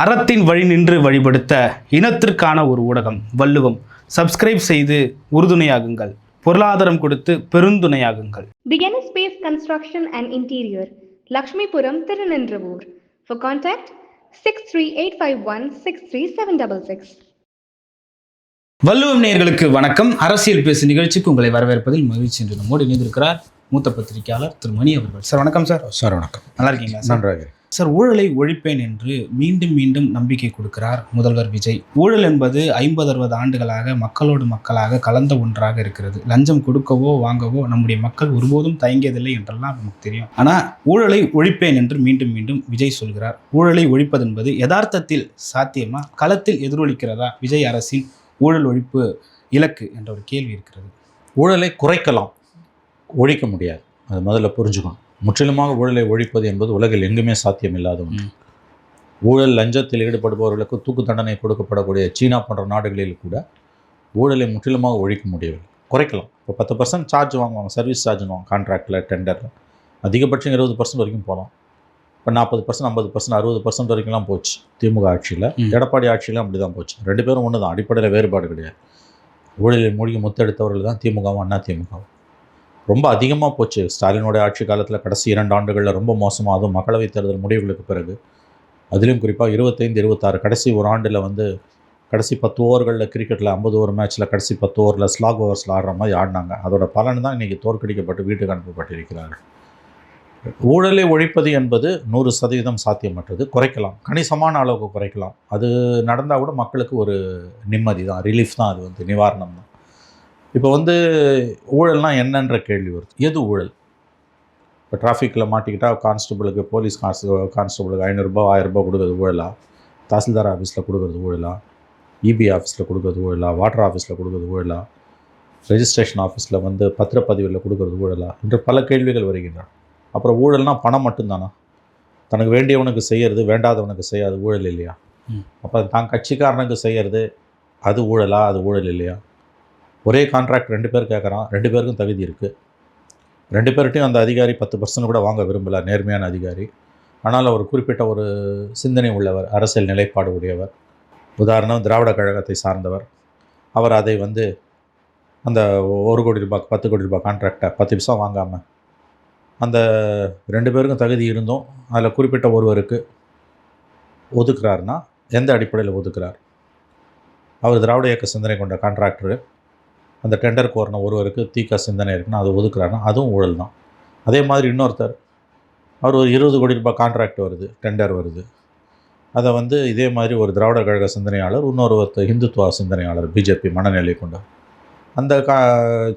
அறத்தின் வழி நின்று வழிபடுத்த இனத்திற்கான ஒரு ஊடகம் வள்ளுவம். சப்ஸ்கிரைப் செய்து உறுதுணையாகுங்கள். பொருளாதாரம் கொடுத்து பெருந்துணையாகுங்கள். Beginner Space Construction and Interior, Lakshmipuram, Tirunendravoor. For contact 63851 63766. வள்ளுவம் நேயர்களுக்கு வணக்கம். அரசியல் பேசு நிகழ்ச்சிக்கு உங்களை வரவேற்பதில் மகிழ்ச்சி என்று நம்மோடு இணைந்திருக்கிறார் மூத்த பத்திரிகையாளர் திரு மணி அவர்கள். சார் வணக்கம். சார் வணக்கம். நல்லா இருக்கீங்களா? நன்றாக. சார், ஊழலை ஒழிப்பேன் என்று மீண்டும் மீண்டும் நம்பிக்கை கொடுக்கிறார் முதல்வர் விஜய். ஊழல் என்பது 50-60 ஆண்டுகளாக மக்களோடு மக்களாக கலந்த ஒன்றாக இருக்கிறது. லஞ்சம் கொடுக்கவோ வாங்கவோ நம்முடைய மக்கள் ஒருபோதும் தயங்கியதில்லை என்றெல்லாம் நமக்கு தெரியும். ஆனால் ஊழலை ஒழிப்பேன் என்று மீண்டும் மீண்டும் விஜய் சொல்கிறார். ஊழலை ஒழிப்பது என்பது யதார்த்தத்தில் சாத்தியமா, களத்தில் எதிரொலிக்கிறதா விஜய் அரசின் ஊழல் ஒழிப்பு இலக்கு என்ற ஒரு கேள்வி இருக்கிறது. ஊழலை குறைக்கலாம், ஒழிக்க முடியாது. அது முதல்ல புரிஞ்சுக்கணும். முற்றிலுமாக ஊழலை ஒழிப்பது என்பது உலகில் எங்குமே சாத்தியமில்லாத ஒன்று. ஊழல் லஞ்சத்தில் ஈடுபடுபவர்களுக்கு தூக்கு தண்டனை கொடுக்கப்படக்கூடிய சீனா போன்ற நாடுகளில் கூட ஊழலை முற்றிலுமாக ஒழிக்க முடியவில்லை. குறைக்கலாம். இப்போ 10% சார்ஜ் வாங்குவாங்க, சர்வீஸ் சார்ஜ்னு வாங்க, கான்ட்ராக்டில், டெண்டரில். அதிகபட்சம் 20% வரைக்கும் போகலாம். இப்போ 40%, 50%, 60% வரைக்கும்லாம் போச்சு திமுக ஆட்சியில். எடப்பாடி ஆட்சியிலும் அப்படி தான் போச்சு. ரெண்டு பேரும் ஒன்று தான், அடிப்படையில் வேறுபாடு கிடையாது. ஊழலில் மூழ்கி முத்தெடுத்தவர்கள் தான் திமுகவும் அண்ணா திமுகவும். ரொம்ப அதிகமாக போச்சு ஸ்டாலினோட ஆட்சி காலத்தில். கடைசி 2 ஆண்டுகளில் ரொம்ப மோசமாக, அதுவும் மக்களவைத் தேர்தல் முடிவுகளுக்கு பிறகு. அதிலும் குறிப்பாக 25, 26 கடைசி ஒரு ஆண்டில் கடைசி 10 ஓவர்களில் கிரிக்கெட்டில் 50 ஓவர் மேட்ச்சில் கடைசி 10 ஓவரில் ஸ்லாக் ஓவர்ஸில் ஆடுற மாதிரி ஆடினாங்க. அதோட பலன் தான் இன்றைக்கி தோற்கடிக்கப்பட்டு வீட்டுக்கு அனுப்பப்பட்டிருக்கிறார்கள். ஊழலை ஒழிப்பது என்பது 100% சாத்தியமற்றது. குறைக்கலாம், கணிசமான அளவுக்கு குறைக்கலாம். அது நடந்தால் கூட மக்களுக்கு ஒரு நிம்மதி தான், ரிலீஃப் தான், அது நிவாரணம் தான். இப்போ ஊழல்னால் என்னன்ற கேள்வி வருது. எது ஊழல்? இப்போ டிராஃபிக்கில் மாட்டிக்கிட்டால் கான்ஸ்டபிளுக்கு, போலீஸ் கான்ஸ்டபிளுக்கு 500 1000 கொடுக்குறது ஊழலா? தாசில்தார் ஆஃபீஸில் கொடுக்குறது ஊழலா? இபி ஆஃபீஸில் கொடுக்குறது ஊழலா? வாட்டர் ஆஃபீஸில் கொடுக்குறது ஊழலா? ரெஜிஸ்ட்ரேஷன் ஆஃபீஸில் பத்திரப்பதிவில் கொடுக்குறது ஊழலா என்று பல கேள்விகள் வருகின்றன. அப்புறம் ஊழல்னால் பணம் மட்டும்தானா? தனக்கு வேண்டியவனுக்கு செய்கிறது, வேண்டாதவனுக்கு செய்யாது ஊழல் இல்லையா? அப்போ தான் கட்சிக்காரனுக்கு செய்கிறது அது ஊழலா? அது ஊழல் இல்லையா? ஒரே கான்ட்ராக்ட் 2 பேர் கேட்குறான், 2 பேருக்கும் தகுதி இருக்குது. 2 பேர்கிட்டையும் அந்த அதிகாரி 10% கூட வாங்க விரும்பலை, நேர்மையான அதிகாரி. ஆனால் அவர் குறிப்பிட்ட ஒரு சிந்தனை உள்ளவர், அரசியல் நிலைப்பாடு உடையவர். உதாரணம், திராவிட கழகத்தை சார்ந்தவர். அவர் அதை அந்த 1 கோடி ரூபாய் 10 கோடி ரூபாய் கான்ட்ராக்டை 10 பைசா வாங்காமல் அந்த 2 பேருக்கும் தகுதி இருந்தும் அதில் குறிப்பிட்ட ஒருவருக்கு ஒதுக்குறாருன்னா எந்த அடிப்படையில் ஒதுக்குறார்? அவர் திராவிட இயக்க சிந்தனை கொண்ட கான்ட்ராக்டரு. அந்த டெண்டர் கோரின ஒருவருக்கு தீக்க சிந்தனை இருக்குன்னா அது ஒதுக்குறாருன்னா அதுவும் ஊழல் தான். அதே மாதிரி இன்னொருத்தர், அவர் ஒரு 20 கோடி ரூபாய் கான்ட்ராக்ட் வருது, டெண்டர் வருது. அதை இதே மாதிரி ஒரு திராவிட கழக சிந்தனையாளர், இன்னொருத்தர் இந்துத்துவ சிந்தனையாளர், பிஜேபி மனநிலை கொண்டவர். அந்த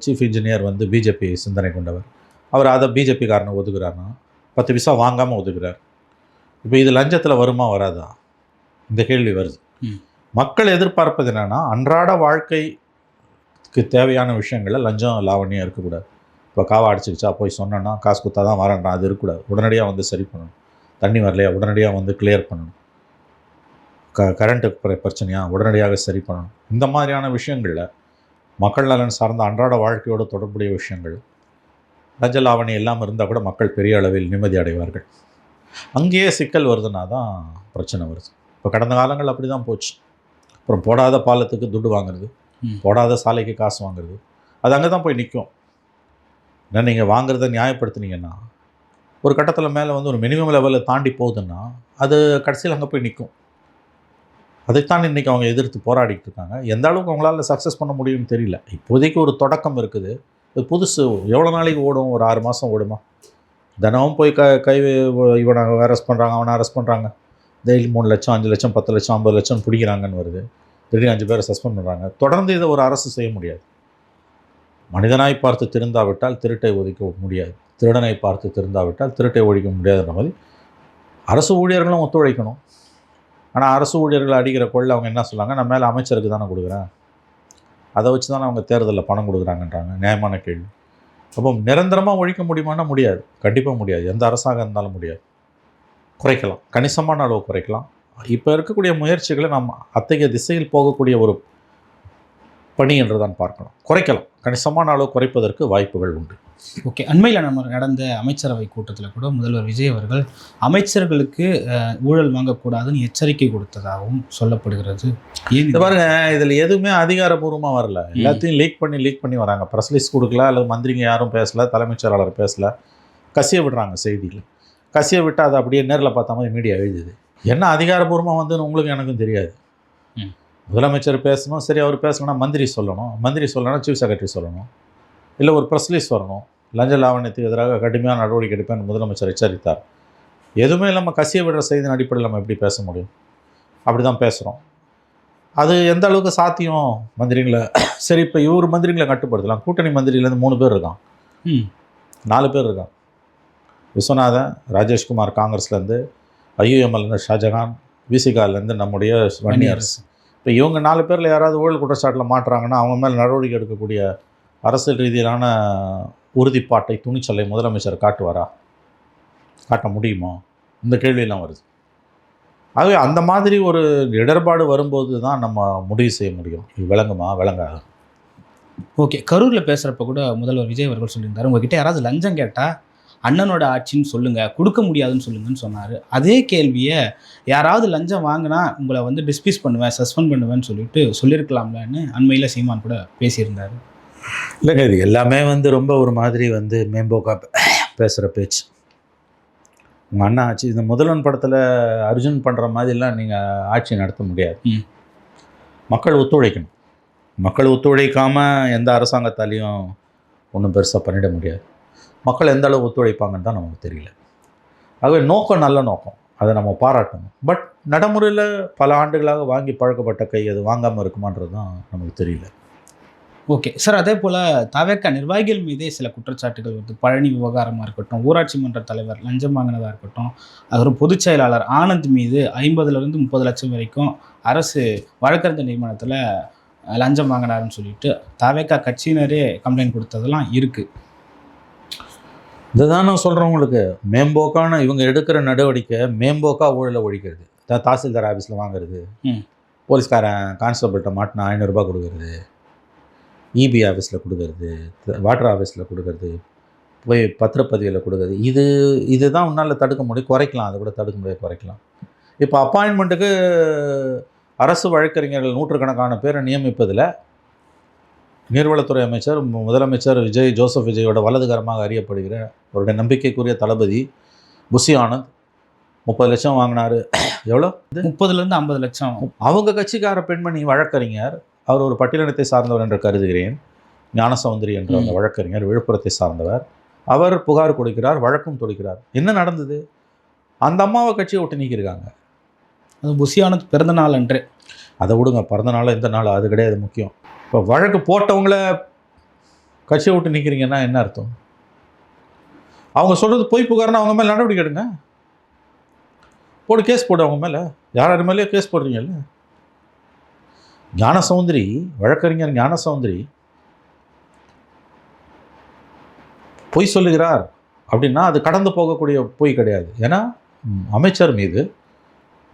சீஃப் இன்ஜினியர் பிஜேபி சிந்தனை கொண்டவர். அவர் அதை பிஜேபிக்காரனை ஒதுக்குறாருன்னா 10 பைசா வாங்காமல் ஒதுக்குறார். இப்போ இது லஞ்சத்தில் வருமா வராதா? இந்த கேள்வி வருது. மக்கள் எதிர்பார்ப்பது என்னென்னா, அன்றாட வாழ்க்கைக்கு தேவையான விஷயங்களில் லஞ்சம் லாவணியம் இருக்கக்கூடாது. இப்போ காவா அடிச்சிக்கிச்சா போய் சொன்னோன்னா காசு கொடுத்தா தான் வரேன்றான், அது இருக்கக்கூடாது. உடனடியாக சரி பண்ணணும். தண்ணி வரலையா உடனடியாக கிளியர் பண்ணணும். கரண்ட்டு பிரச்சனையா உடனடியாக சரி பண்ணணும். இந்த மாதிரியான விஷயங்களில் மக்கள் நலன் சார்ந்த அன்றாட வாழ்க்கையோடு தொடர்புடைய விஷயங்கள், லஞ்ச லாவணி இல்லாமல் இருந்தால் கூட மக்கள் பெரிய அளவில் நிம்மதி அடைவார்கள். அங்கேயே சிக்கல் வருதுன்னா தான் பிரச்சனை வருது. இப்போ கடந்த காலங்கள் அப்படி தான் போச்சு. அப்புறம் போடாத பாலத்துக்கு துட்டு வாங்குறது, போடாத சாலைக்கு காசு வாங்குறது, அது அங்கே தான் போய் நிற்கும். ஏன்னா நீங்கள் வாங்குறத நியாயப்படுத்துனீங்கன்னா ஒரு கட்டத்தில் மேலே ஒரு மினிமம் லெவலில் தாண்டி போகுதுன்னா அது கடைசியில் அங்கே போய் நிற்கும். அதைத்தான் இன்றைக்கி அவங்க எதிர்த்து போராடிட்டு இருக்காங்க. எந்த அளவுக்கு அவங்களால சக்ஸஸ் பண்ண முடியும்னு தெரியல. இப்போதைக்கு ஒரு தொடக்கம் இருக்குது. இது புதுசு. எவ்வளோ நாளைக்கு ஓடும்? ஒரு 6 மாதம் ஓடுமா? தினமும் போய் இவனை அரெஸ்ட் பண்ணுறாங்க, அவனை அரெஸ்ட் பண்ணுறாங்க. டெய்லி 3 லட்சம் 5 லட்சம் 10 லட்சம் 50 லட்சம் பிடிக்கிறாங்கன்னு வருது. திடீர்னு 5 பேரை சஸ்பெண்ட் பண்ணுறாங்க. தொடர்ந்து இதை ஒரு அரசு செய்ய முடியாது. மனிதனாய் பார்த்து திருந்தாவிட்டால் திருட்டை ஒழிக்க முடியாது, திருடனை பார்த்து திருந்தாவிட்டால் திருட்டை ஒழிக்க முடியாதுன்ற மாதிரி அரசு ஊழியர்களும் ஒத்துழைக்கணும். ஆனால் அரசு ஊழியர்கள் அடிக்கிற கொள்ள அவங்க என்ன சொல்கிறாங்க, நான் மேலே அமைச்சருக்கு தானே கொடுக்குறேன், அதை வச்சு தானே அவங்க தேர்தலில் பணம் கொடுக்குறாங்கன்றாங்க. நியாயமான கேள்வி. அப்போ நிரந்தரமாக ஒழிக்க முடியுமானா முடியாது, கண்டிப்பாக முடியாது. எந்த அரசாக இருந்தாலும் முடியாது. குறைக்கலாம், கணிசமான அளவு குறைக்கலாம். இப்போ இருக்கக்கூடிய முயற்சிகளை நாம் அத்தகைய திசையில் போகக்கூடிய ஒரு பணி என்று தான் பார்க்கணும். குறைக்கலாம், கணிசமான அளவு குறைப்பதற்கு வாய்ப்புகள் உண்டு. ஓகே, அண்மையில் நம்ம நடந்த அமைச்சரவை கூட்டத்தில் கூட முதல்வர் விஜய் அவர்கள் அமைச்சர்களுக்கு ஊழல் வாங்கக்கூடாதுன்னு எச்சரிக்கை கொடுத்ததாகவும் சொல்லப்படுகிறது. ஏன் இது பாருங்க, இதில் எதுவுமே அதிகாரப்பூர்வமாக வரல. எல்லாத்தையும் லீக் பண்ணி வராங்க. ப்ரெஸ் ரிலீஸ் கொடுக்கல, அல்லது மந்திரிங்க யாரும் பேசல, தலைமைச் செயலாளர் பேசல, கசிய விடுறாங்க செய்தியில். கசிய விட்டு அதை அப்படியே நேரில் பார்த்த மாதிரி மீடியா எழுதுது. என்ன அதிகாரப்பூர்வமாக வந்துன்னு உங்களுக்கு எனக்கும் தெரியாது. முதலமைச்சர் பேசணும், சரி அவர் பேசணும்னா மந்திரி சொல்லணும், சீஃப் செக்ரட்டரி சொல்லணும், இல்லை ஒரு ப்ரெஸ் ரிலீஸ் வரணும். லஞ்ச லாவண்யத்துக்கு எதிராக கடுமையான நடவடிக்கை எடுப்பேன் முதலமைச்சர் எச்சரித்தார். எதுவுமே இல்லாமல் கசிய விடுற செய்தியின் அடிப்படையில் நம்ம எப்படி பேச முடியும்? அப்படி தான் பேசுகிறோம். அது எந்த அளவுக்கு சாத்தியம் மந்திரிங்களை? சரி, இப்போ இவர் மந்திரிகளை கட்டுப்படுத்தலாம். கூட்டணி மந்திரிலேருந்து 3 பேர் இருக்கான், 4 பேர் இருக்கான். விஸ்வநாதன், ராஜேஷ்குமார் காங்கிரஸ்லேருந்து, ஐயுஎம்எல்லேருந்து ஷாஜகான், விசிகாலேருந்து நம்முடைய வன்னியரசு. இப்போ இவங்க 4 பேரில் யாராவது ஊழல் குற்றச்சாட்டில் மாட்டுறாங்கன்னா அவங்க மேலே நடவடிக்கை எடுக்கக்கூடிய அரசியல் ரீதியிலான உறுதிப்பாட்டை, துணிச்சலை முதலமைச்சர் காட்டுவாரா? காட்ட முடியுமா? இந்த கேள்வியெல்லாம் வருது. ஆகவே அந்த மாதிரி ஒரு இடர்பாடு வரும்போது தான் நம்ம முடிவு செய்ய முடியும், இது விளங்குமா விளங்காது. ஓகே, கரூரில் பேசுகிறப்ப கூட முதல்வர் விஜய் அவர்கள் சொல்லியிருந்தார், உங்ககிட்ட யாராவது லஞ்சம் கேட்டால் அண்ணனோட ஆட்சின்னு சொல்லுங்கள், கொடுக்க முடியாதுன்னு சொல்லுங்கன்னு சொன்னார். அதே கேள்வியை யாராவது லஞ்சம் வாங்கினா உங்களை வந்து டிஸ்மிஸ் பண்ணுவேன், சஸ்பெண்ட் பண்ணுவேன்னு சொல்லியிருக்கலாம்லன்னு அண்மையில் சீமான் கூட பேசியிருந்தார். இல்லைங்க, இது எல்லாமே வந்து ரொம்ப ஒரு மாதிரி வந்து மேம்போக்கா பேசுகிற பேச்சு. உங்கள் அண்ணா ஆட்சி, இந்த முதல்வன் படத்தில் அர்ஜுன் பண்ணுற மாதிரிலாம் நீங்கள் ஆட்சி நடத்த முடியாது. மக்கள் ஒத்துழைக்கணும். மக்கள் ஒத்துழைக்காமல் எந்த அரசாங்கத்தாலையும் ஒன்றும் பெருசாக பண்ணிட முடியாது. மக்கள் எந்த அளவு ஒத்துழைப்பாங்கன்னு தான் நமக்கு தெரியல. ஆகவே நோக்கம் நல்ல நோக்கம், அதை நம்ம பாராட்டணும். பட் நடைமுறையில் பல ஆண்டுகளாக வாங்கி பழக்கப்பட்ட கை அது வாங்காமல் இருக்குமான்றது தான் நமக்கு தெரியல. ஓகே சார், அதே போல் தவேக நிர்வாகிகள் மீதே சில குற்றச்சாட்டுகள் வருது. பழனி விவகாரமாக இருக்கட்டும், ஊராட்சி மன்ற தலைவர் லஞ்சம் வாங்கினதாக இருக்கட்டும், அப்புறம் பொதுச் செயலாளர் ஆனந்த் மீது 50,000 to 30 லட்சம் வரைக்கும் அரசு வழக்கறிஞர் நியமனத்தில் லஞ்சம் வாங்கினாருன்னு சொல்லிட்டு தவேக கட்சியினரே கம்ப்ளைண்ட் கொடுத்ததெல்லாம் இருக்குது. இதுதான் நான் சொல்கிறேன் உங்களுக்கு, மேம்போக்கான இவங்க எடுக்கிற நடவடிக்கை மேம்போக்காக ஊழலை ஒழிக்கிறது. தாசில்தார் ஆஃபீஸில் வாங்குறது, போலீஸ்காரன் கான்ஸ்டபிள்கிட்ட மாட்டினா 500 ரூபாய் கொடுக்கறது, இபி ஆஃபீஸில் கொடுக்கறது, வாட்டர் ஆஃபீஸில் கொடுக்கறது, போய் பத்திரப்பதிவில் கொடுக்கறது, இதுதான் உன்னால் தடுக்க முடியும். குறைக்கலாம், அதை கூட தடுக்க முடியாது, குறைக்கலாம். இப்போ அப்பாயின்மெண்ட்டுக்கு அரசு வழக்கறிஞர்கள் 100கணக்கான பேரை நியமிப்பதில் நீர்வளத்துறை அமைச்சர் முதலமைச்சர் ஜோசப் விஜயோட வலதுகரமாக அறியப்படுகிற அவருடைய நம்பிக்கைக்குரிய தளபதி புஷி ஆனந்த் 30 லட்சம் வாங்கினார். எவ்வளோ? 30 to 50 லட்சம். அவங்க கட்சிக்கார பெண்மணி வழக்கறிஞர், அவர் ஒரு பட்டியலினத்தை சார்ந்தவர் என்று கருதுகிறேன், ஞானசௌந்தரி என்ற அந்த வழக்கறிஞர் விழுப்புரத்தை சார்ந்தவர். அவர் புகார் கொடுக்கிறார், வழக்கும் தொடுக்கிறார். என்ன நடந்தது? அந்த அம்மாவை கட்சியை விட்டு நீக்கியிருக்காங்க. அது புஷி ஆனந்த் பிறந்த நாள் அன்று. அதை விடுங்க, பிறந்த நாள் எந்த நாள் அது கிடையாது முக்கியம். இப்போ வழக்கு போட்டவங்கள கட்சியை விட்டு நீக்கிறீங்கன்னா என்ன அர்த்தம்? அவங்க சொல்கிறது பொய் புகார்னா அவங்க மேலே நடவடிக்கை எடுங்க, கேஸ் போடு அவங்க மேலே. யார் மேலேயே கேஸ் போடுறீங்கல்ல. ஞானசௌந்தரி, வழக்கறிஞர் ஞானசௌந்தரி பொய் சொல்லுகிறார் அப்படின்னா அது கடந்து போகக்கூடிய பொய் கிடையாது. ஏன்னா அமைச்சர் மீது,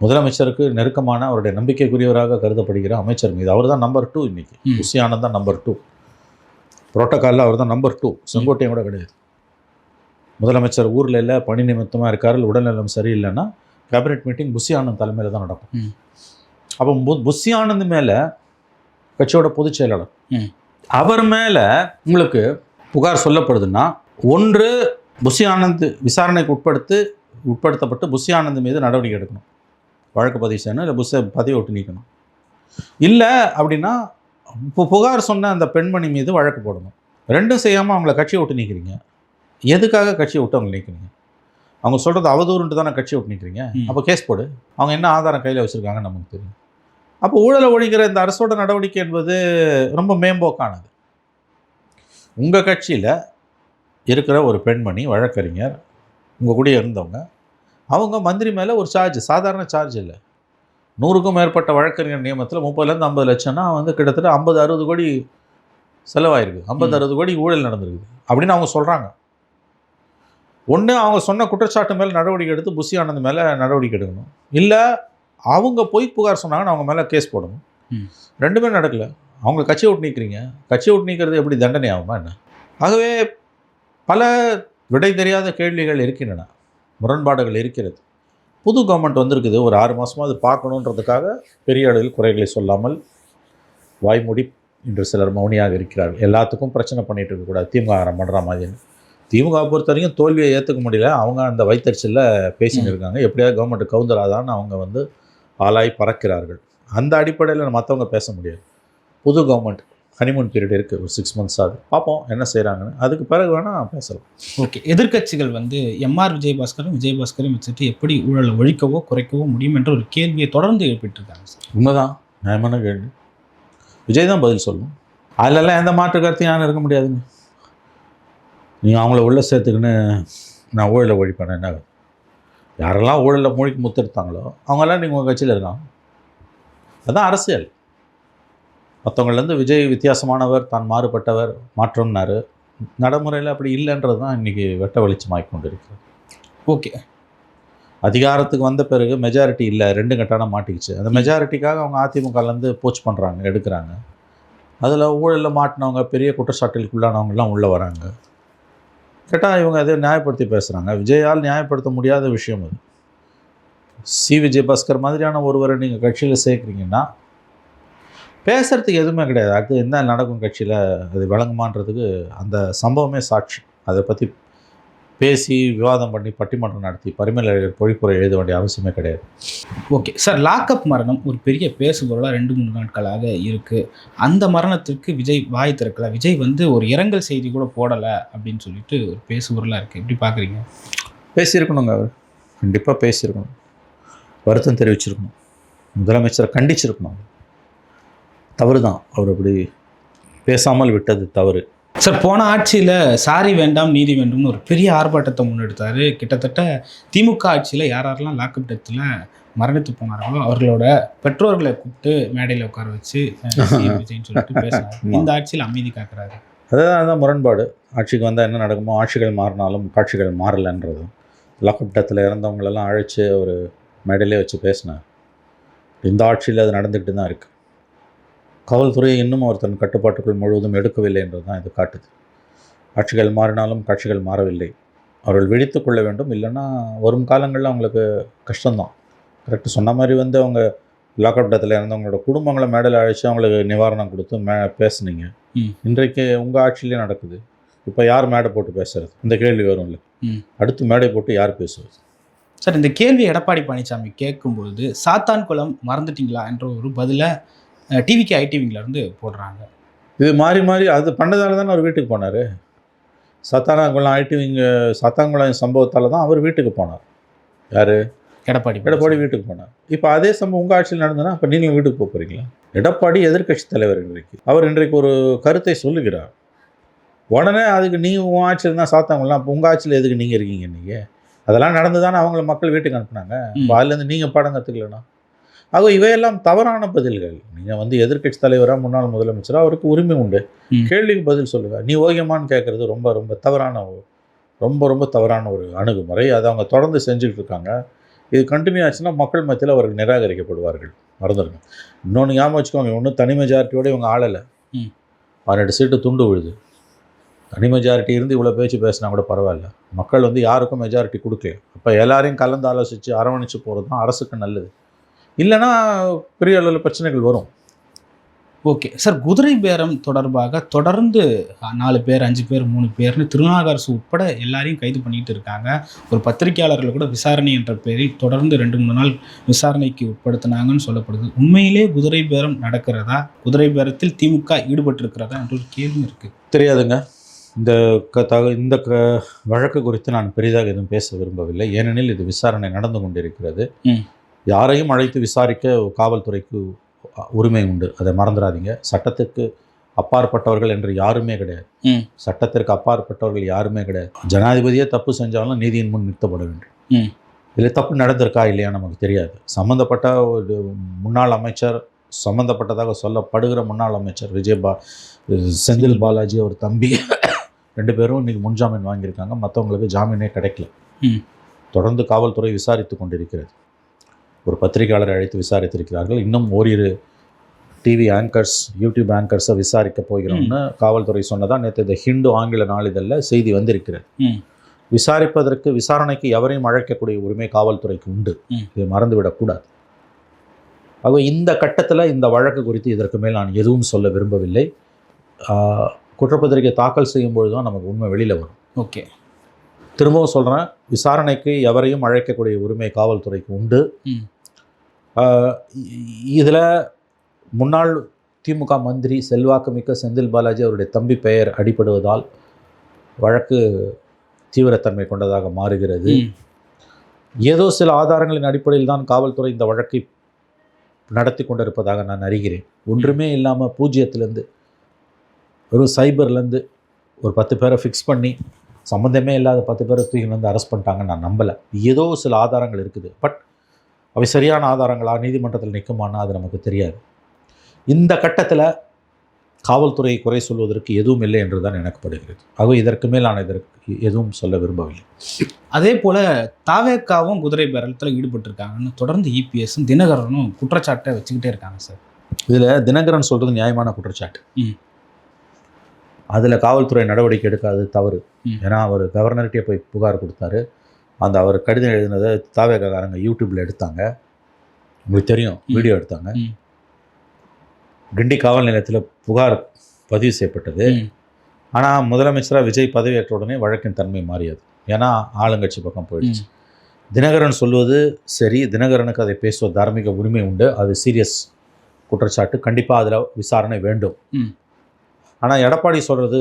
முதலமைச்சருக்கு நெருக்கமான அவருடைய நம்பிக்கைக்குரியவராக கருதப்படுகிற அமைச்சர் மீது, அவர் தான் நம்பர் 2 இன்றைக்கி. புஷி ஆனந்த் தான் நம்பர் 2 புரோட்டோக்காலில், அவர் தான் நம்பர் 2. செங்கோட்டையும் கூட கிடையாது. முதலமைச்சர் ஊரில் இல்லை, பணி நிமித்தமாக இருக்கார், உடல்நலம் சரியில்லைன்னா கேபினெட் மீட்டிங் புஷி ஆனந்த் தலைமையில் தான் நடக்கும். அப்போ புஷி ஆனந்த் மேலே கட்சியோட பொதுச் செயலாளர் அவர் மேலே உங்களுக்கு புகார் சொல்லப்படுதுன்னா, ஒன்று புஷி ஆனந்த் விசாரணைக்கு உட்படுத்தப்பட்டு புஷி ஆனந்த் மீது நடவடிக்கை எடுக்கணும், வழக்கு பதிவு செய்யணும், இல்லை பதவி விட்டு நீக்கணும். இல்லை அப்படின்னா இப்போ புகார் சொன்ன அந்த பெண்மணி மீது வழக்கு போடணும். ரெண்டும் செய்யாமல் அவங்கள கட்சியை விட்டு நீக்கிறீங்க. எதுக்காக கட்சியை விட்டு அவங்க நீக்கிறீங்க? அவங்க சொல்கிறது அவதூறுன்ட்டு தானே கட்சியை விட்டு நீக்கிறீங்க. அப்போ கேஸ் போடு. அவங்க என்ன ஆதாரம் கையில் வச்சுருக்காங்கன்னு நமக்கு தெரியும். அப்போ ஊழலை ஒழிக்கிற இந்த அரசோட நடவடிக்கை என்பது ரொம்ப மேம்போக்கானது. உங்கள் கட்சியில் இருக்கிற ஒரு பெண்மணி வழக்கறிஞர், உங்கள் கூட இருந்தவங்க, அவங்க மந்திரி மேலே ஒரு சார்ஜ், சாதாரண சார்ஜ் இல்லை, 100க்கும் மேற்பட்ட வழக்கறிஞர் நியமனத்தில் 30 to 50 லட்சம்னா வந்து கிட்டத்தட்ட 50-60 கோடி செலவாயிருக்கு, 50-60 கோடி ஊழல் நடந்திருக்குது அப்படின்னு அவங்க சொல்கிறாங்க. ஒன்று அவங்க சொன்ன குற்றச்சாட்டு மேலே நடவடிக்கை எடுத்து புஷி ஆனந்த் மேலே நடவடிக்கை எடுக்கணும், இல்லை அவங்க பொய் புகார் சொன்னாங்கன்னு அவங்க மேலே கேஸ் போடணும். ரெண்டுமே நடக்கலை. அவங்க கட்சியை விட்டு நீக்கிறீங்க. கட்சியை விட்டு நீக்கிறது எப்படி தண்டனை ஆகுமா என்ன? ஆகவே பல விடை தெரியாத கேள்விகள் இருக்கின்றன, முரண்பாடுகள் இருக்கிறது. புது கவர்மெண்ட் வந்திருக்குது, ஒரு 6 மாதமாக அது பார்க்கணுன்றதுக்காக பெரிய அளவில் குறைகளை சொல்லாமல் வாய்மூடி இன்று சிலர் மௌனியாக இருக்கிறார்கள். எல்லாத்துக்கும் பிரச்சனை பண்ணிகிட்டு இருக்கக்கூடாது, திமுக பண்ணுற மாதிரி. திமுக பொறுத்த வரைக்கும் தோல்வியை ஏற்றுக்க முடியல, அவங்க அந்த வைத்தறிச்சலில் பேசின்னு இருக்காங்க. எப்படியாவது கவர்மெண்ட் கவுந்தராதான்னு அவங்க வந்து ஆளாய் பறக்கிறார்கள். அந்த அடிப்படையில் மற்றவங்க பேச முடியாது. புது கவர்மெண்ட் ஹனிமூன் பீரியட் இருக்குது, ஒரு 6 months ஆகுது, பார்ப்போம் என்ன செய்கிறாங்கன்னு. அதுக்கு பிறகு வேணால் பேசலாம். ஓகே, எதிர்க்கட்சிகள் வந்து எம்ஆர் விஜயபாஸ்கரையும் வச்சுட்டு எப்படி ஊழலை ஒழிக்கவோ குறைக்கவோ முடியும் என்ற ஒரு கேள்வியை தொடர்ந்து எழுப்பிட்டுருக்காங்க சார். உண்மைதான், நியாயமான கேள்வி. விஜய் தான் பதில் சொல்லணும். அதிலெல்லாம் எந்த மாற்று கருத்தையும் யாரும் இருக்க முடியாதுங்க. நீங்கள் அவங்கள உள்ளே சேர்த்துக்கின்னு நான் ஊழலை ஒழிப்பேன் என்ன? யாரெல்லாம் ஊழலில் மூழ்கி முத்தெடுத்தாங்களோ அவங்கெல்லாம் நீங்கள் உங்கள் கட்சியில் இருக்காங்க. அதுதான் அரசியல். மற்றவங்கள்லேருந்து விஜய் வித்தியாசமானவர், தான் மாறுபட்டவர், மாற்றம்னாரு. நடைமுறையில் அப்படி இல்லைன்றது தான் இன்றைக்கி வெட்ட வெளிச்சமாகி கொண்டு இருக்கிறது. ஓகே, அதிகாரத்துக்கு வந்த பிறகு மெஜாரிட்டி இல்லை, 2 கட்டான மாட்டிக்கிச்சு. அந்த மெஜாரிட்டிக்காக அவங்க அதிமுகலேருந்து போச் பண்ணுறாங்க, எடுக்கிறாங்க. அதில் ஊழலில் மாட்டினவங்க, பெரிய குற்றச்சாட்டுகளுக்குள்ளானவங்கலாம் உள்ளே வராங்க. கேட்டால் இவங்க அதை நியாயப்படுத்தி பேசுகிறாங்க. விஜயால் நியாயப்படுத்த முடியாத விஷயம் அது. விஜயபாஸ்கர் மாதிரியான ஒருவரை நீங்கள் கட்சியில் சேர்க்குறீங்கன்னா பேசுகிறதுக்கு எதுவுமே கிடையாது. அடுத்து என்ன நடக்கும் கட்சியில் அது விளங்குமான்றதுக்கு அந்த சம்பவமே சாட்சி. அதை பற்றி பேசி விவாதம் பண்ணி பட்டிமன்றம் நடத்தி பரிமேலழகர் பொழிப்புரை எழுத வேண்டிய அவசியமே கிடையாது. ஓகே சார், லாக்அப் மரணம் ஒரு பெரிய பேசுபொருளாக 2-3 நாட்களாக இருக்குது. அந்த மரணத்திற்கு விஜய் வாய் திறக்கலை. விஜய் வந்து ஒரு இரங்கல் செய்தி கூட போடலை அப்படின்னு சொல்லிட்டு ஒரு பேசுபொருளாக இருக்குது. எப்படி பார்க்குறீங்க? பேசியிருக்கணுங்க, அவர் கண்டிப்பாக பேசியிருக்கணும், வருத்தம் தெரிவிச்சிருக்கணும், முதலமைச்சரை கண்டிச்சிருக்கணும். தவறு தான், அவர் அப்படி பேசாமல் விட்டது தவறு. சார், போன ஆட்சியில் சாரி வேண்டாம் நீதி வேண்டும்னு ஒரு பெரிய ஆர்ப்பாட்டத்தை முன்னெடுத்தார். கிட்டத்தட்ட திமுக ஆட்சியில் யாரெல்லாம் லாக்அப் டெத்தில் மரணித்து போனார்களோ அவர்களோட பெற்றோர்களை கூப்பிட்டு மேடையில் உட்கார வச்சு விஜய்ன்னு சொல்லிட்டு பேசுகிறார். இந்த ஆட்சியில் அமைதி காக்குறாரு. அதுதான் முரண்பாடு. ஆட்சிக்கு வந்தால் என்ன நடக்குமோ, ஆட்சிகள் மாறினாலும் காட்சிகள் மாறலைன்றது. லாக்அப் டெத்தில் இறந்தவங்களெல்லாம் அழைச்சி ஒரு மேடையிலே வச்சு பேசினார். இந்த ஆட்சியில் அது நடந்துக்கிட்டு தான் இருக்குது. காவல்துறையை இன்னும் அவர் தன் கட்டுப்பாட்டுக்குள் முழுவதும் எடுக்கவில்லை என்றது தான் இது காட்டுது. ஆட்சிகள் மாறினாலும் காட்சிகள் மாறவில்லை. அவர்கள் விழித்து கொள்ள வேண்டும், இல்லைன்னா வரும் காலங்களில் அவங்களுக்கு கஷ்டம்தான். கரெக்டு சொன்ன மாதிரி வந்து அவங்க லாக்அப் டெத்தில் இறந்தவங்களோட குடும்பங்களை மேடையில் அழைச்சி அவங்களுக்கு நிவாரணம் கொடுத்து பேசுனீங்க. இன்றைக்கு உங்கள் ஆட்சியிலே நடக்குது. இப்போ யார் மேடை போட்டு பேசுறது? இந்த கேள்வி வரும்ல. அடுத்து மேடை போட்டு யார் பேசுவது? சார், இந்த கேள்வி எடப்பாடி பழனிசாமி கேட்கும்பொழுது சாத்தான் குளம் மறந்துட்டீங்களா என்ற ஒரு பதிலை டிவிக்கு ஐடிவிங்கிலேருந்து போடுறாங்க. இது மாறி மாறி அது பண்ணதால தான் அவர் வீட்டுக்கு போனார். சாத்தான்குளம் ஐடிவிங்க சாத்தான்குளம் சம்பவத்தால் தான் அவர் வீட்டுக்கு போனார். யார்? எடப்பாடி வீட்டுக்கு போனார். இப்போ அதே சம்பவம் உங்கள் ஆட்சியில் நடந்ததுன்னா அப்போ நீங்களும் வீட்டுக்கு போக போகிறீங்களா? எடப்பாடி எதிர்க்கட்சி தலைவர் இன்றைக்கு ஒரு கருத்தை சொல்லுகிறார். உடனே அதுக்கு நீ உன் ஆட்சியில் தான் சாத்தான்குளம், அப்போ உங்கள் ஆட்சியில் எதுக்கு நீங்கள் இருக்கீங்க? நீங்கள் அதெல்லாம் நடந்து தானே அவங்கள மக்கள் வீட்டுக்கு அனுப்புனாங்க. இப்போ அதுலேருந்து நீங்கள் பாடம் கற்றுக்கலன்னா ஆக இவையெல்லாம் தவறான பதில்கள். நீங்கள் வந்து எதிர்க்கட்சி தலைவராக முன்னாள் முதலமைச்சராக அவருக்கு உரிமை உண்டு, கேள்விக்கு பதில் சொல்லுங்கள். நீ ஓகேமான்னு கேட்குறது ரொம்ப ரொம்ப தவறான ரொம்ப தவறான ஒரு அணுகுமுறை. அதை அவங்க தொடர்ந்து செஞ்சுக்கிட்டு இருக்காங்க. இது கண்டினியூ ஆச்சுன்னா மக்கள் மத்தியில் அவர்கள் நிராகரிக்கப்படுவார்கள். மறந்துடுங்க. இன்னொன்று ஞாபகம் வச்சுக்கோங்க, ஒன்றும் தனி மெஜாரிட்டியோடு இவங்க ஆளலை. 18 சீட்டு துண்டு விழுது. தனி மெஜாரிட்டி இருந்து இவ்வளோ பேச்சு பேசினா கூட பரவாயில்ல. மக்கள் வந்து யாருக்கும் மெஜாரிட்டி கொடுக்கல. அப்போ எல்லாரையும் கலந்து ஆலோசித்து அரவணைச்சு போகிறது தான் அரசுக்கு நல்லது. இல்லைனா பெரிய அளவில் பிரச்சனைகள் வரும். ஓகே சார், குதிரை பேரம் தொடர்பாக தொடர்ந்து 4 பேர் 5 பேர் 3 பேர்னு திருநாகரசு உட்பட எல்லாரையும் கைது பண்ணிட்டு இருக்காங்க. ஒரு பத்திரிகையாளர்கள் கூட விசாரணை என்ற பேரில் தொடர்ந்து 2-3 நாள் விசாரணைக்கு உட்படுத்தினாங்கன்னு சொல்லப்படுது. உண்மையிலே குதிரை பேரம் நடக்கிறதா, குதிரை பேரத்தில் திமுக ஈடுபட்டிருக்கிறதா என்ற ஒரு கேள்வி இருக்குது. தெரியாதுங்க. இந்த வழக்கு குறித்து நான் பெரிதாக எதுவும் பேச விரும்பவில்லை. ஏனெனில் இது விசாரணை நடந்து கொண்டிருக்கிறது. யாரையும் அழைத்து விசாரிக்க காவல்துறைக்கு உரிமை உண்டு, அதை மறந்துடாதீங்க. சட்டத்திற்கு அப்பாற்பட்டவர்கள் என்று யாருமே கிடையாது. சட்டத்திற்கு அப்பாற்பட்டவர்கள் யாருமே கிடையாது. ஜனாதிபதியே தப்பு செஞ்சாலும் நீதியின் முன் நிறுத்தப்பட வேண்டும். இதில் தப்பு நடந்திருக்கா இல்லையா நமக்கு தெரியாது. சம்மந்தப்பட்ட ஒரு முன்னாள் அமைச்சர், சம்மந்தப்பட்டதாக சொல்லப்படுகிற முன்னாள் அமைச்சர் செந்தில் பாலாஜி அவர் தம்பி 2 பேரும் இன்றைக்கி முன்ஜாமீன் வாங்கியிருக்காங்க. மற்றவங்களுக்கு ஜாமீனே கிடைக்கல. தொடர்ந்து காவல்துறை விசாரித்து கொண்டிருக்கிறது. ஒரு பத்திரிகையாளரை அழைத்து விசாரித்திருக்கிறார்கள். இன்னும் ஓரிரு டிவி ஆங்கர்ஸ், யூடியூப் ஆங்கர்ஸை விசாரிக்க போகிறோம்னு காவல்துறை சொன்னதான் நேற்று இந்த ஹிந்து ஆங்கில நாளிதழில் செய்தி வந்திருக்கிறது. விசாரிப்பதற்கு, விசாரணைக்கு எவரையும் அழைக்கக்கூடிய உரிமை காவல்துறைக்கு உண்டு. இதை மறந்துவிடக்கூடாது. ஆக இந்த கட்டத்தில் இந்த வழக்கு குறித்து இதற்கு மேல் நான் எதுவும் சொல்ல விரும்பவில்லை. குற்றப்பத்திரிகை தாக்கல் செய்யும்பொழுது தான் நமக்கு உண்மை வெளியில் வரும். ஓகே, திரும்பவும் சொல்கிறேன், விசாரணைக்கு எவரையும் அழைக்கக்கூடிய உரிமை காவல்துறைக்கு உண்டு. இதில் முன்னாள் திமுக மந்திரி செல்வாக்குமிக்க செந்தில் பாலாஜி அவருடைய தம்பி பெயர் அடிபடுவதால் வழக்கு தீவிரத்தன்மை கொண்டதாக மாறுகிறது. ஏதோ சில ஆதாரங்களின் அடிப்படையில் தான் காவல்துறை இந்த வழக்கை நடத்தி கொண்டிருப்பதாக நான் அறிகிறேன். ஒன்றுமே இல்லாமல் பூஜ்ஜியத்திலேருந்து வெறும் சைபர்லேருந்து ஒரு 10 பேரை ஃபிக்ஸ் பண்ணி சம்மந்தமே இல்லாத 10 பேரை தூக்கின்னு வந்து அரெஸ்ட் பண்ணிட்டாங்கன்னு நான் நம்பலை. ஏதோ சில ஆதாரங்கள் இருக்குது. பட் அவை சரியான ஆதாரங்களா, நீதிமன்றத்தில் நிற்குமானா அது நமக்கு தெரியாது. இந்த கட்டத்தில் காவல்துறையை குறை சொல்வதற்கு எதுவும் இல்லை என்று தான் எனக்கு படுகிறது. ஆகவே இதற்கு மேல் நான் இதற்கு எதுவும் சொல்ல விரும்பவில்லை. அதே போல் தாவேக்காவும் குதிரை பேரத்தில் ஈடுபட்டிருக்காங்கன்னு தொடர்ந்து இபிஎஸும் தினகரனும் குற்றச்சாட்டை வச்சுக்கிட்டே இருக்காங்க சார். இதில் தினகரன் சொல்கிறது நியாயமான குற்றச்சாட்டு. அதில் காவல்துறை நடவடிக்கை எடுக்காது தவறு. ஏன்னா அவர் கவர்னர்கிட்டே போய் புகார் கொடுத்தாரு. அந்த அவர் கடிதம் எழுதினதை தாவேக்காரங்க யூடியூப்பில் எடுத்தாங்க. உங்களுக்கு தெரியும், வீடியோ எடுத்தாங்க. கிண்டி காவல் நிலையத்தில் புகார் பதிவு செய்யப்பட்டது. ஆனால் முதலமைச்சராக விஜய் பதவியேற்ற உடனே வழக்கின் தன்மை மாறியது. ஏன்னா ஆளுங்கட்சி பக்கம் போயிடுச்சு. தினகரன் சொல்வது சரி, தினகரனுக்கு அதை பேசுவ தார்மீக உரிமை உண்டு. அது சீரியஸ் குற்றச்சாட்டு, கண்டிப்பாக அதில் விசாரணை வேண்டும். ஆனால் எடப்பாடி சொல்கிறது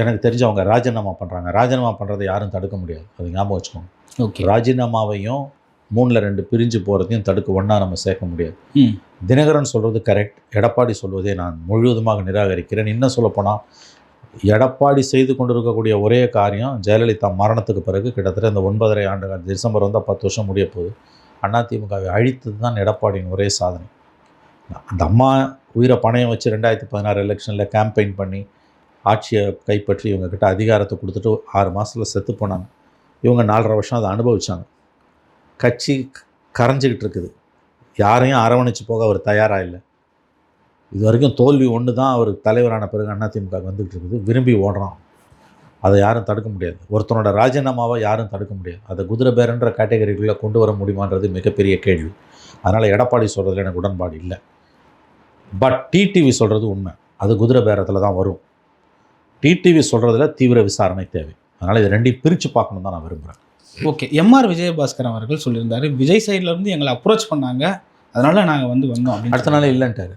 எனக்கு தெரிஞ்சவங்க ராஜினாமா பண்ணுறாங்க. ராஜினாமா பண்ணுறதை யாரும் தடுக்க முடியாது, அது ஞாபகம் வச்சுக்கோங்க. ஓகே, ராஜினாமாவையும் 3ல் 2 பிரிஞ்சு போகிறதையும் தடுக்க ஒன்றா நம்ம சேர்க்க முடியாது. தினகரன் சொல்கிறது கரெக்ட், எடப்பாடி சொல்வதை நான் முழுவதுமாக நிராகரிக்கிறேன். இன்னும் சொல்லப்போனால் எடப்பாடி செய்து கொண்டிருக்கக்கூடிய ஒரே காரியம், ஜெயலலிதா மரணத்துக்கு பிறகு கிட்டத்தட்ட இந்த 9.5 ஆண்டுகள், டிசம்பர் வந்தால் 10 வருஷம் முடிய போகுது, அதிமுகவை அழித்தது தான் எடப்பாடியின் ஒரே சாதனை. அந்த அம்மா உயிரை பணையம் வச்சு 2016 எலெக்ஷனில் கேம்பெயின் பண்ணி ஆட்சியை கைப்பற்றி இவங்கக்கிட்ட அதிகாரத்தை கொடுத்துட்டு 6 மாதத்தில் செத்து போனாங்க. இவங்க 4.5 வருஷம் அதை அனுபவித்தாங்க. கட்சி கரைஞ்சிக்கிட்டு இருக்குது. யாரையும் அரவணைச்சு போக அவர் தயாராக இல்லை. இது வரைக்கும் தோல்வி ஒன்று தான் அவர் தலைவரான பிறகு அதிமுக வந்துக்கிட்டு இருக்குது. விரும்பி ஓடுறான், அதை யாரும் தடுக்க முடியாது. ஒருத்தனோட ராஜினாமாவை யாரும் தடுக்க முடியாது. அதை குதிரை பேரன்ற கேட்டகரிக்குள்ளே கொண்டு வர முடியுமான்றது மிகப்பெரிய கேள்வி. அதனால் எடப்பாடி சொல்கிறதுல எனக்கு உடன்பாடு இல்லை. பட் டிடிவி சொல்கிறது உண்மை, அது குதிரை பேரத்தில் தான் வரும். டிடிவி சொல்கிறதுல தீவிர விசாரணை தேவை. அதனால் இதை ரெண்டையும் பிரித்து பார்க்கணும் தான் நான் விரும்புகிறேன். ஓகே, எம்ஆர் விஜயபாஸ்கர் அவர்கள் சொல்லியிருந்தாரு, விஜய் சைட்லேருந்து எங்களை அப்ரோச் பண்ணாங்க, அதனால் நாங்கள் வந்தோம் அப்படின்னு. அடுத்த நாளே இல்லைன்ட்டாரு.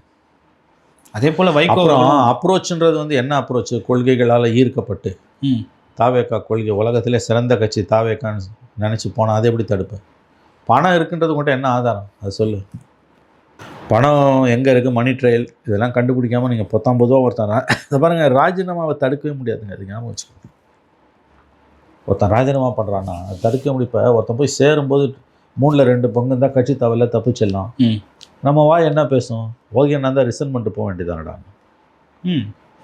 அதே போல் வைகோ அப்ரோச்சுன்றது என்ன அப்ரோச்? கொள்கைகளால் ஈர்க்கப்பட்டு தாவேக்கா கொள்கை உலகத்திலே சிறந்த கட்சி தாவேக்கான்னு நினச்சி போனால் அதை எப்படி தடுப்பேன்? பணம் இருக்குன்றது மட்டும் என்ன ஆதாரம்? அது சொல்லு. பணம் எங்கே இருக்குது, மணி ட்ரையல், இதெல்லாம் கண்டுபிடிக்காமல் நீங்கள் 19 ரூபா ஒருத்தன் இதை பாருங்கள், ராஜினாமாவை தடுக்கவே முடியாதுங்க. அது ஞாபகம் வச்சுக்கோங்க. ஒருத்தன் ராஜினாமா பண்ணுறான்னா அது தடுக்க முடிப்ப. ஒருத்தன் போய் சேரும்போது 3ல் 2 பங்கு தான் கட்சி தவிர தப்பிச்சிடலாம். நம்ம வாய் என்ன பேசும்? ஓகே, நான் தான் ரிசைன் பண்ணிட்டு போக வேண்டியதானடா.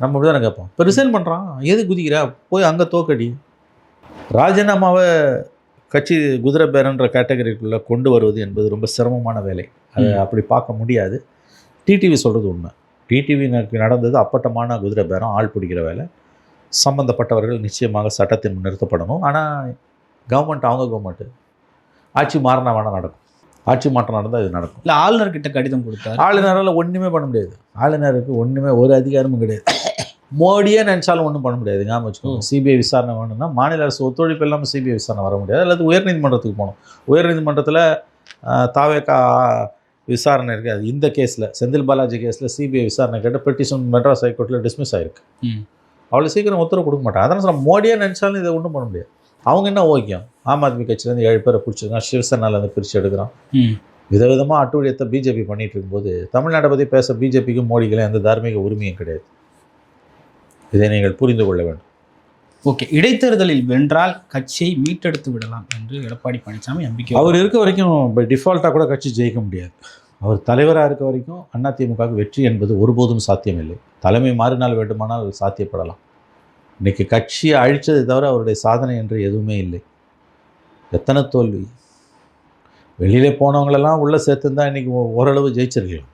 நம்ம அப்படி தானே கேட்போம். இப்போ ரிசைன் பண்ணுறான், எது குதிக்கிறா, போய் அங்கே தோக்கடி. ராஜினாமாவை கட்சி குதிரை பேரன்ற கேட்டகரிக்குள்ளே கொண்டு வருவது என்பது ரொம்ப சிரமமான வேலை. அதை அப்படி பார்க்க முடியாது. டிடிவி சொல்கிறது உண்மை. டிடிவிக்கு நடந்தது அப்பட்டமான குதிரை பேரம், ஆள் பிடிக்கிற வேலை. சம்பந்தப்பட்டவர்கள் நிச்சயமாக சட்டத்தின் முன் நிறுத்தப்படணும். ஆனால் கவர்மெண்ட் அவங்க கவர்மெண்ட்டு ஆட்சி மாறினா வேணால் நடக்கும். ஆட்சி மாற்றம் நடந்தால் இது நடக்கும். இல்லை, ஆளுநர்கிட்ட கடிதம் கொடுத்தாரு. ஆளுநரால் ஒன்றுமே பண்ண முடியாது. ஆளுநருக்கு ஒன்றுமே ஒரு அதிகாரமும் கிடையாது. மோடியே நினச்சாலும் ஒன்றும் பண்ண முடியாது. ஞாபகம் வச்சுக்கோங்க. சிபிஐ விசாரணை வேணும்னா மாநில அரசு ஒத்துழைப்பு இல்லாமல் சிபிஐ விசாரணை வர முடியாது. அல்லது உயர்நீதிமன்றத்துக்கு போகணும். உயர்நீதிமன்றத்தில் தாவேக்கா விசாரணை இருக்குது. அது இந்த கேஸில், செந்தில் பாலாஜி கேஸில் சிபிஐ விசாரணை கேட்டு பெட்டிஷன் மெட்ராஸ் ஹைகோர்ட்டில் டிஸ்மிஸ் ஆகிருக்கு. அவ்வளோ சீக்கிரம் உத்தரவு கொடுக்க மாட்டாங்க. அதனால் சொல்ல மோடியே நினச்சாலும் இதை ஒன்றும் பண்ண முடியாது. அவங்க என்ன ஓகேம், ஆம் ஆத்மி கட்சியிலேருந்து 7 பேரை பிடிச்சிருக்கான், சிவசேனாலேருந்து பிரித்து எடுக்கிறான். விதவிதமாக அட்டூழியத்தை பிஜேபி பண்ணிகிட்டு இருக்கும்போது தமிழ்நாட்டை பற்றி பேச பிஜேபிக்கும் மோடிக்கும் எந்த தார்மீக உரிமையும் கிடையாது. இதை நீங்கள் புரிந்து கொள்ள வேண்டும். ஓகே, இடைத்தேர்தலில் வென்றால் கட்சியை மீட்டெடுத்து விடலாம் என்று எடப்பாடி பழனிசாமி நம்பிக்கை. அவர் இருக்க வரைக்கும் பை டிஃபால்ட்டாக கூட கட்சி ஜெயிக்க முடியாது. அவர் தலைவராக இருக்க வரைக்கும் அதிமுகவுக்கு வெற்றி என்பது ஒருபோதும் சாத்தியமில்லை. தலைமை மாறினால் வேண்டுமானால் சாத்தியப்படலாம். இன்றைக்கி கட்சியை அழித்ததை தவிர அவருடைய சாதனை என்று எதுவுமே இல்லை. எத்தனை தோல்வி. வெளியிலே போனவங்களெல்லாம் உள்ளே சேர்த்துருந்தா இன்றைக்கி ஓரளவு ஜெயிச்சிருக்கலாம்.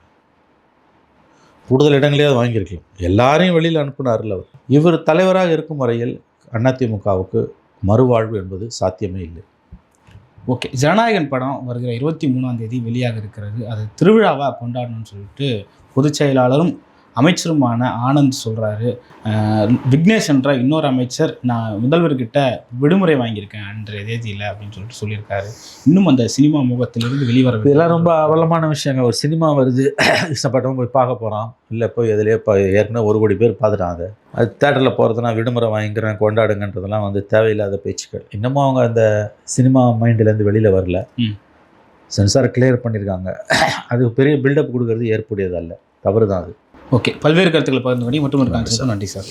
கூடுதல் இடங்களையாவது வாங்கியிருக்கலாம். எல்லாரையும் வெளியில் அனுப்பினார்ல அவர். இவர் தலைவராக இருக்கும் வரையில் அதிமுகவுக்கு மறுவாழ்வு என்பது சாத்தியமே இல்லை. ஓகே, ஜனநாயகன் படம் வருகிற 23ஆம் தேதி வெளியாக இருக்கிறது. அது திருவிழாவாக கொண்டாடணும்னு சொல்லிட்டு பொதுச் செயலாளரும் அமைச்சருமான ஆனந்த் சொல்கிறாரு. விக்னேஷ் என்ற இன்னொரு அமைச்சர், நான் முதல்வர்கிட்ட விடுமுறை வாங்கியிருக்கேன் அன்றைய தேதியில் அப்படின்னு சொல்லிட்டு சொல்லியிருக்காரு. இன்னும் அந்த சினிமா முகத்திலிருந்து வெளிவர இதெல்லாம் ரொம்ப அவலமான விஷயங்க. ஒரு சினிமா வருது, இஷ்டப்பட்டவங்க போய் பார்க்க போகிறான், இல்லை போய் எதுலேயே ஏற்கனவே 1 கோடி பேர் பார்த்துட்டாங்க. அது தேட்டரில் போகிறதுனா விடுமுறை வாங்கிக்கிறேன் கொண்டாடுங்கன்றதெல்லாம் வந்து தேவையில்லாத பேச்சுக்கள். இன்னமும் அவங்க அந்த சினிமா மைண்ட்லேருந்து வெளியில் வரல. சென்சார் கிளியர் பண்ணியிருக்காங்க. அது பெரிய பில்டப் கொடுக்கறது ஏற்புடையதல்ல, தவறு தான் அது. ஓகே, பல்வேறு கருத்துக்களை பகிர்ந்து கொண்டு மற்றும் ஒரு கான்செப்ட். நன்றி சார்.